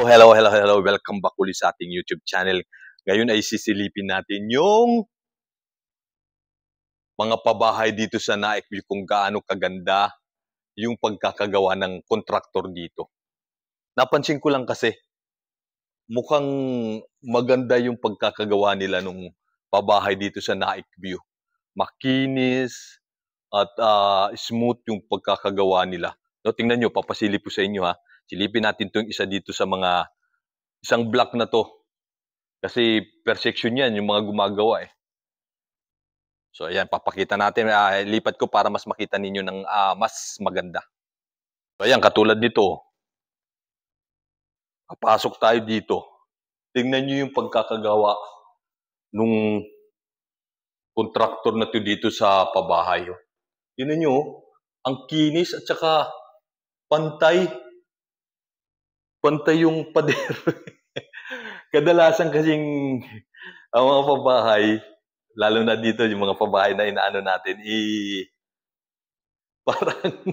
Oh, hello, hello, hello. Welcome back ulit sa ating YouTube channel. Ngayon ay sisilipin natin yung mga pabahay dito sa Naik View kung gaano kaganda yung pagkakagawa ng kontraktor dito. Napansin ko lang kasi mukhang maganda yung pagkakagawa nila nung pabahay dito sa Naik View. Makinis at smooth yung pagkakagawa nila. No, tingnan nyo, papasilip ko sa inyo ha. Silipin natin itong isa dito sa isang block na to. Kasi per section yan, yung mga gumagawa eh. So ayan, papakita natin. Lipat ko para mas makita ninyo ng mas maganda. So ayan, katulad nito. Papasok tayo dito. Tingnan nyo yung pagkakagawa nung kontraktor na to dito sa pabahay. Tingnan nyo, ang kinis at saka pantay. Pantay yung pader. Kadalasan kasing ang mga pabahay, lalo na dito yung mga pabahay na inaano natin, parang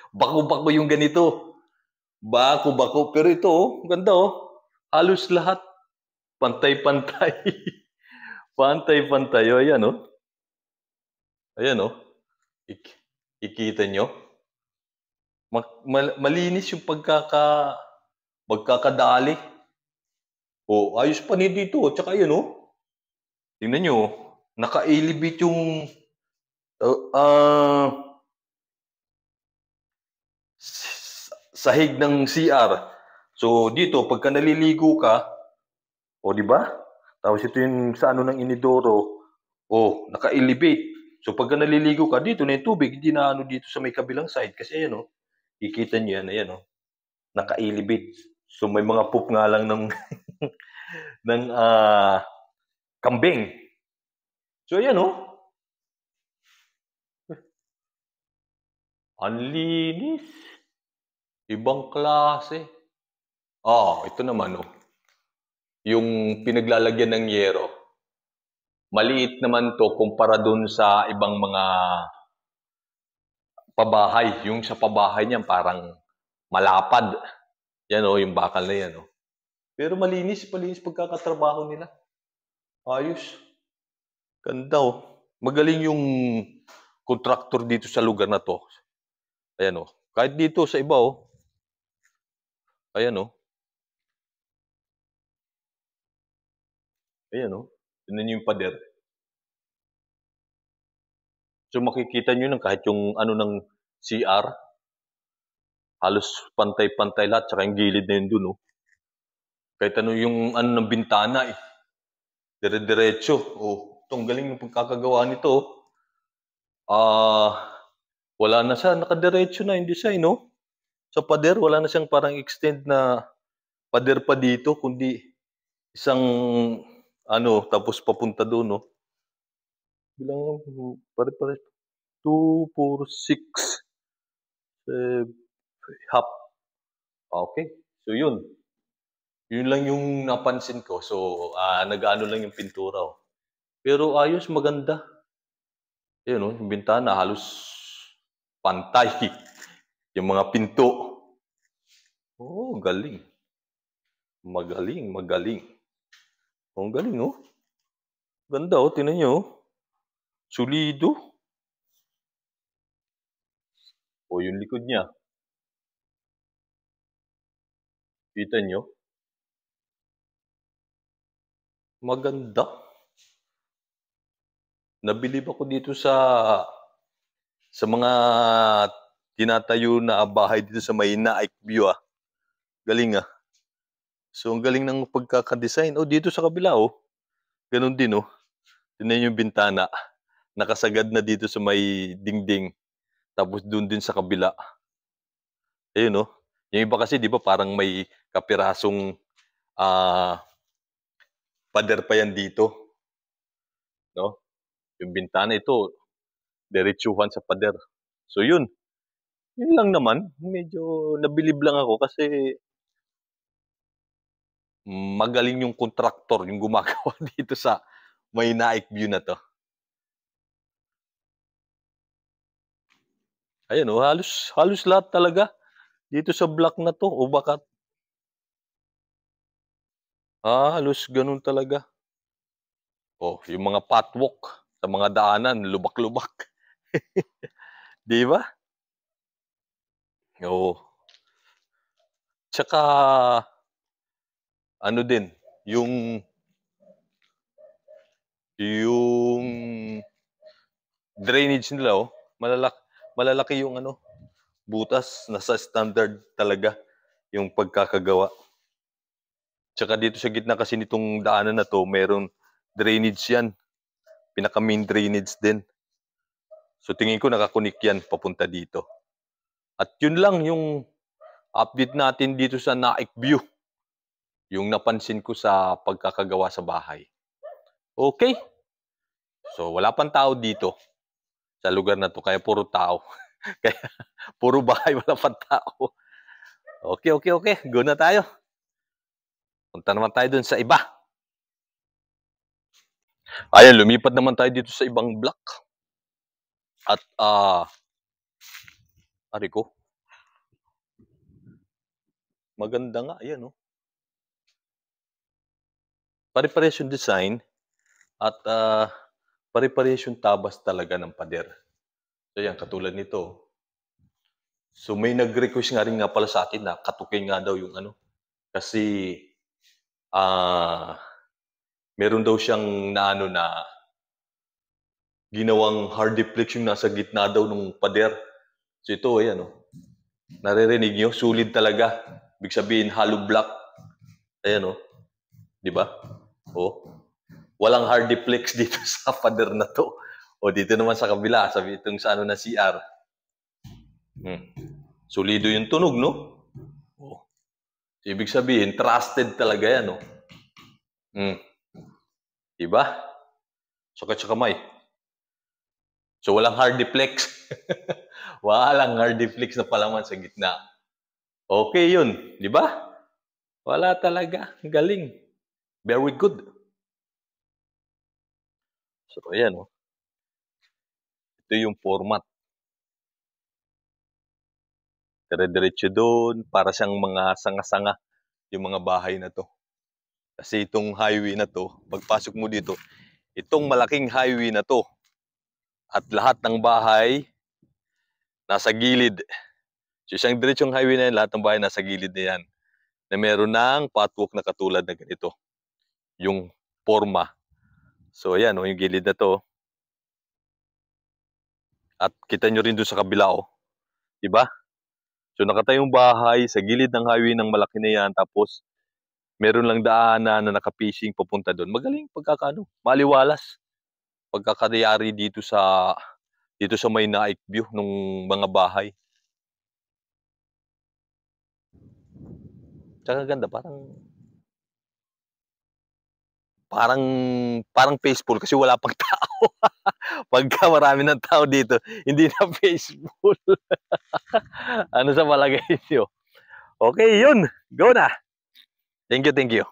bako-bako yung ganito. Bako-bako. Pero ito, ganda oh. Halos lahat. Pantay-pantay. Pantay-pantay. O, ayan oh. Ayan oh. Ikita nyo. Malinis yung magkakadali. O, ayos pa ni dito. Tsaka ayan oh. Tingnan nyo. Naka-elevate yung sahig ng CR. So, dito, pagka naliligo ka, o, di ba? Tapos ito yung sa ano ng inidoro, o, naka-elevate. So, pagka naliligo ka, dito na yung tubig, hindi na ano dito sa may kabilang side. Kasi ayan, o, kikita nyo yan, ayan, o, naka-elevate. So, may mga poop nga lang ng, ng kambing. So, ayan, o. Ang linis. Ibang klase. Ito naman, o. Yung pinaglalagyan ng yero. Maliit naman to kumpara dun sa ibang mga pabahay. Yung sa pabahay niyan parang malapad. Yan o, yung bakal na yan o. Pero malinis pagkakatrabaho nila. Ayos. Ganda o. Magaling yung kontraktor dito sa lugar na to. Ayan o. Kahit dito sa iba o. Ayan o. Ayan o. Tignan nyo yung pader. So makikita nyo nang kahit yung ano ng CR, halos pantay-pantay lahat, tsaka yung gilid na yun dun o. Kahit ano yung ano ng bintana eh. Dire-diretso. Oh, itong galing ng pagkakagawa nito. Wala na siya, nakadiretso na yung design, no? Sa pader, wala na siyang parang extend na pader pa dito, kundi isang ano, tapos papunta doon, no? Bilang pare-pare 2, 4, 6, half. Okay. So yun. Yun lang yung napansin ko. So nag-ano lang yung pintura. Oh. Pero ayos, maganda. Yun, oh, yung bintana halos pantay. Yung mga pinto. Oh, galing. Magaling, magaling. Oh, ang galing, oh. Ganda, oh. Tingnan nyo, oh. Solido. O, yung likod niya. Kita nyo? Maganda. Nabilib ako dito sa mga tinatayo na bahay dito sa may Naik View, ah. Galing, ah. So, ang galing ng pagkakadesign. Oh, dito sa kabila, oh. Ganun din, oh. Tingnan yung bintana. Nakasagad na dito sa may dingding. Tapos doon din sa kabila. Ayun, oh. Yung iba kasi, di ba, parang may kapirasong pader pa yan dito. No? Yung bintana ito, diretsuhan sa pader. So, yun. Yun lang naman. Medyo nabilib lang ako kasi magaling yung kontraktor, yung gumagawa dito sa may Naik View na to. Ayan o, halos lahat talaga dito sa block na to. O baka Halos gano'n talaga. Oh, yung mga patwalk sa mga daanan lubak-lubak, 'di ba? Oo. Tsaka ano din, yung yung drainage nila, oh, malalaki yung ano, butas. Nasa standard talaga yung pagkakagawa. Tsaka dito sa gitna kasi nitong daanan na 'to, merong drainage 'yan, pinaka-main drainage din. So tingin ko naka-connect 'yan papunta dito. At yun lang yung update natin dito sa Naik View, yung napansin ko sa pagkakagawa sa bahay. Okay, so wala pang tao dito sa lugar na 'to kaya puro tao. Kaya puro bahay, wala pang tao. Okay, okay, okay, go na tayo. Punta naman tayo dun sa iba. Ayan, lumipat naman tayo dito sa ibang block. At, ari ko, maganda nga, ayan, oh. Pare-parehas yung design at pare-parehas yung tabas talaga ng pader. So yan, katulad nito. So may nag-request nga rin nga pala sa akin na katukin nga daw yung ano. Kasi meron daw siyang naano na ginawang hardiplex yung nasa gitna daw ng pader. So ito, ayan, oh. Naririnig nyo? Sulit talaga. Ibig sabihin, hollow block. Ayan, oh. Di ba? Oh. Walang hardiplex dito sa pader na to. O dito naman sa kabila, sabi itong sa ano na CR. Solido yung tunog, no? Oh. Ibig sabihin, trusted talaga yan, no? Diba? Sakit sa kamay. So, walang hardiplex. Walang hardiplex na palaman sa gitna. Okay yun, di ba? Wala talaga. Galing. Very good. So, ayan, oh. Ito yung format. Dire-diretso doon, para siyang mga sanga-sanga yung mga bahay na to. Kasi itong highway na to, pagpasok mo dito, itong malaking highway na to, at lahat ng bahay nasa gilid. So isang diretsong highway na yan, lahat ng bahay nasa gilid na yan. Na meron ng patwalk na katulad na ganito. Yung forma. So ayan, oh, yung gilid na to. At kita nyo rin doon sa kabila, oh. Diba? So nakatayong bahay sa gilid ng highway ng malaki na yan. Tapos meron lang daanan na naka-facing papunta doon. Magaling pagkakaano, maliwalas. Pagkakadayari dito sa may Naik View ng mga bahay. Tsaka ganda, parang peaceful kasi wala pang tao. Pagka marami ng tao dito, hindi na peaceful. Ano sa palagay niyo? Okay, yun. Go na. Thank you, thank you.